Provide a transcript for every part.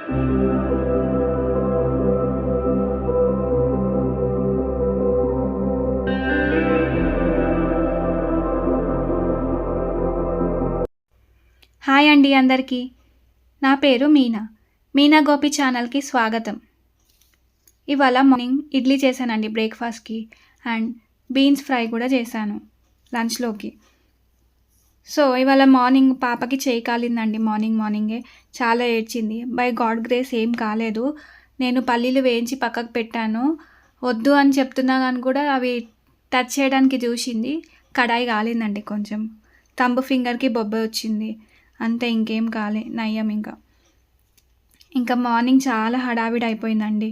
Hi అండి అందరికీ. నా పేరు మీనా. మీనా గోపి ఛానల్‌కి స్వాగతం. ఇవాళ మార్నింగ్ ఇడ్లీ చేశానండి బ్రేక్‌ఫాస్ట్‌కి. అండ్ బీన్స్ ఫ్రై కూడా చేశాను లంచ్‌లోకి. సో, ఇవాళ మార్నింగ్ పాపకి చెయ్యి కాలిందండి మార్నింగే. చాలా ఏడ్చింది. బై గాడ్ గ్రేస్ ఏం కాలేదు. నేను పల్లీలు వేయించి పక్కకు పెట్టాను. వద్దు అని చెప్తున్నా గాని కూడా అవి టచ్ చేయడానికి చూసింది. కడాయి కాలిందండి కొంచెం. థంబ్ ఫింగర్‌కి బొబ్బ వచ్చింది. అంతే, ఇంకేం కాలే, నయ్యం ఇంకా మార్నింగ్ చాలా హడావిడి అయిపోయిందండి.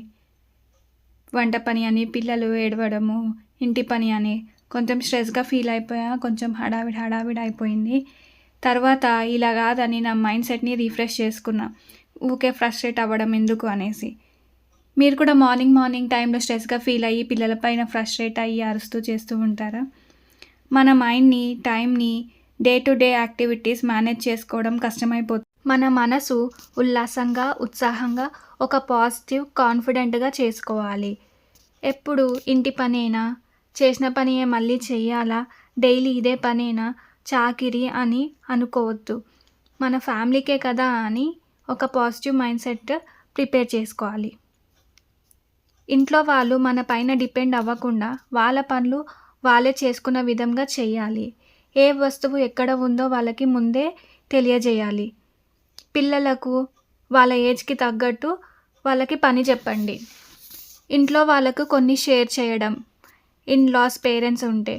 వంట పని అని, పిల్లలు ఏడవడము, ఇంటి పని అని కొంచెం స్ట్రెస్‌గా ఫీల్ అయిపోయా. కొంచెం హడావిడి అయిపోయింది. తర్వాత ఇలా కాదని నా మైండ్ సెట్‌ని రిఫ్రెష్ చేసుకున్నా. ఊకే ఫ్రస్ట్రేట్ అవ్వడం ఎందుకు అనేసి. మీరు కూడా మార్నింగ్ టైంలో స్ట్రెస్‌గా ఫీల్ అయ్యి పిల్లల పైన ఫ్రస్ట్రేట్ అయ్యి అరుస్తూ చేస్తూ ఉంటారా? మన మైండ్‌ని, టైంని day to day activities manage చేసుకోవడం కష్టమైపోతుంది. మన మనసు ఉల్లాసంగా, ఉత్సాహంగా, ఒక పాజిటివ్, కాన్ఫిడెంట్‌గా చేసుకోవాలి. ఎప్పుడు ఇంటి పనేనా, చేసిన పనియే మళ్ళీ చెయ్యాలా, డైలీ ఇదే పనేనా, చాకిరీ అని అనుకోవద్దు. మన ఫ్యామిలీకే కదా అని ఒక పాజిటివ్ మైండ్ సెట్ ప్రిపేర్ చేసుకోవాలి. ఇంట్లో వాళ్ళు మన పైన డిపెండ్ అవ్వకుండా వాళ్ళ పనులు వాళ్ళే చేసుకున్న విధంగా చెయ్యాలి. ఏ వస్తువు ఎక్కడ ఉందో వాళ్ళకి ముందే తెలియజేయాలి. పిల్లలకు వాళ్ళ ఏజ్‌కి తగ్గట్టు వాళ్ళకి పని చెప్పండి. ఇంట్లో వాళ్ళకు కొన్ని షేర్ చేయడం. ఇన్‌లాస్ పేరెంట్స్ ఉంటే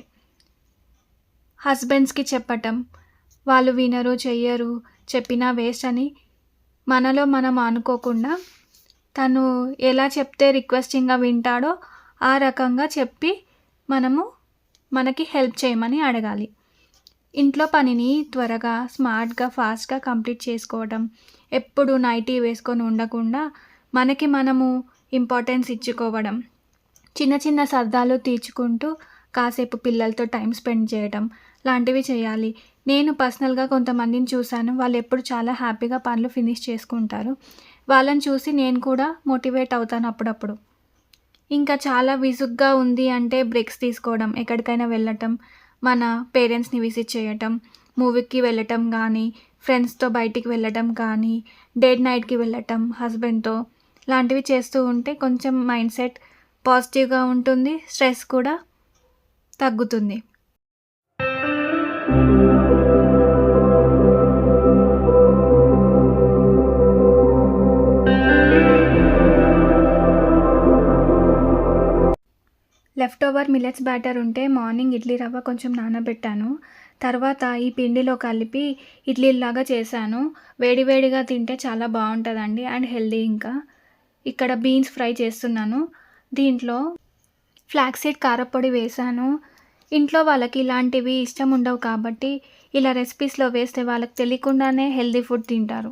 హస్బెండ్స్‌కి చెప్పటం. వాళ్ళు వినరు, చెయ్యరు, చెప్పినా వేస్ట్ అని మనలో మనం అనుకోకుండా తను ఎలా చెప్తే రిక్వెస్టింగ్‌గా వింటాడో ఆ రకంగా చెప్పి మనకి హెల్ప్ చేయమని అడగాలి. ఇంట్లో పనిని త్వరగా, స్మార్ట్‌గా, ఫాస్ట్‌గా కంప్లీట్ చేసుకోవడం. ఎప్పుడు నైటీ వేసుకొని ఉండకుండా మనకి మనము ఇంపార్టెన్స్ ఇచ్చుకోవడం. చిన్న సరదాలు తీర్చుకుంటూ కాసేపు పిల్లలతో టైం స్పెండ్ చేయడం లాంటివి చేయాలి. నేను పర్సనల్‌గా కొంతమందిని చూశాను. వాళ్ళెప్పుడు చాలా హ్యాపీగా పనులు ఫినిష్ చేసుకుంటారు. వాళ్ళని చూసి నేను కూడా మోటివేట్ అవుతాను అప్పుడప్పుడు. ఇంకా చాలా విసుగ్గా ఉంది అంటే బ్రేక్స్ తీసుకోవడం, ఎక్కడికైనా వెళ్ళటం, మన పేరెంట్స్‌ని విజిట్ చేయటం, మూవీకి వెళ్ళటం కానీ, ఫ్రెండ్స్‌తో బయటికి వెళ్ళటం కానీ, డేట్ నైట్‌కి వెళ్ళటం హస్బెండ్‌తో, లాంటివి చేస్తూ ఉంటే కొంచెం మైండ్ సెట్ పాజిటివ్‌గా ఉంటుంది. స్ట్రెస్ కూడా తగ్గుతుంది. లెఫ్ట్ ఓవర్ మిల్లెట్స్ బ్యాటర్ ఉంటే మార్నింగ్ ఇడ్లీ రవ్వ కొంచెం నానబెట్టాను. తర్వాత ఈ పిండిలో కలిపి ఇడ్లీలాగా చేశాను. వేడివేడిగా తింటే చాలా బావుంటదండి అండ్ హెల్తీ ఇంకా. ఇక్కడ బీన్స్ ఫ్రై చేస్తున్నాను. దీంట్లో ఫ్లాక్స్ సీడ్ కారప్పొడి వేశాను. ఇంట్లో వాళ్ళకి ఇలాంటివి ఇష్టం ఉండవు కాబట్టి ఇలా రెసిపీస్‌లో వేస్తే వాళ్ళకి తెలియకుండానే హెల్తీ ఫుడ్ తింటారు.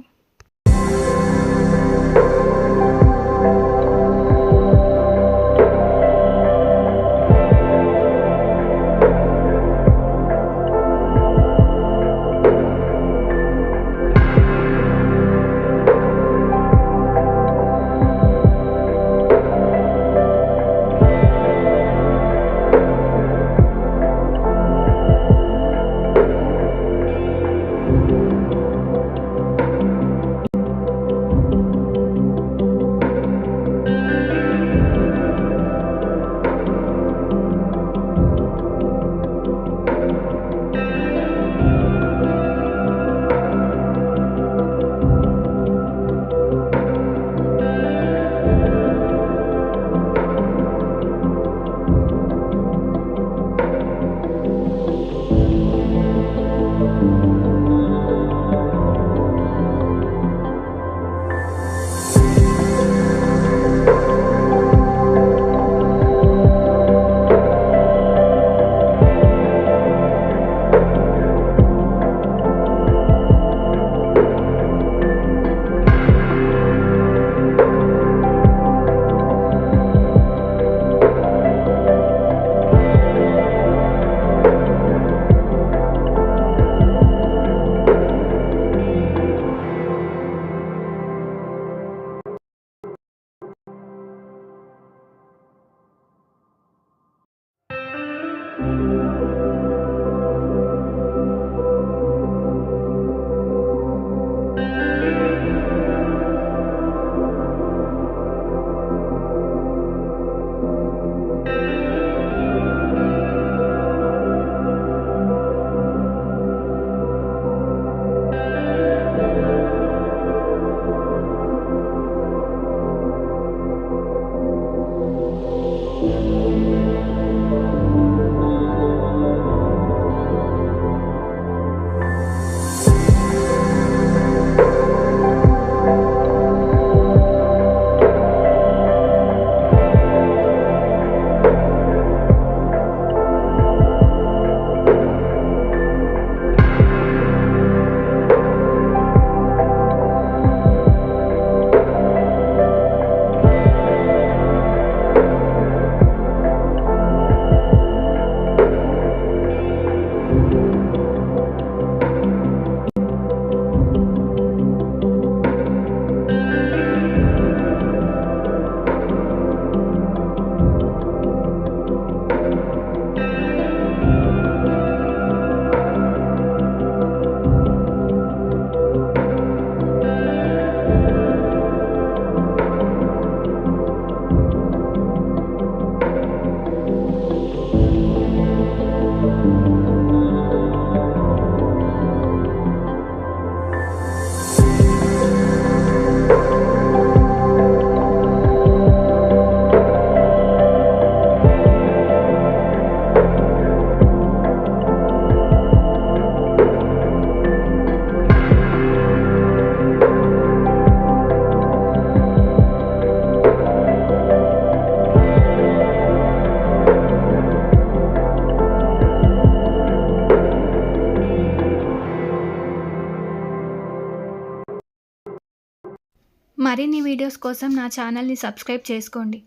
మరిన్ని వీడియోస్ కోసం నా ఛానల్ని సబ్స్క్రైబ్ చేసుకోండి.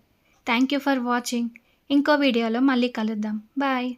Thank you for watching. ఇంకో వీడియోలో మళ్ళీ కలుద్దాం. బాయ్.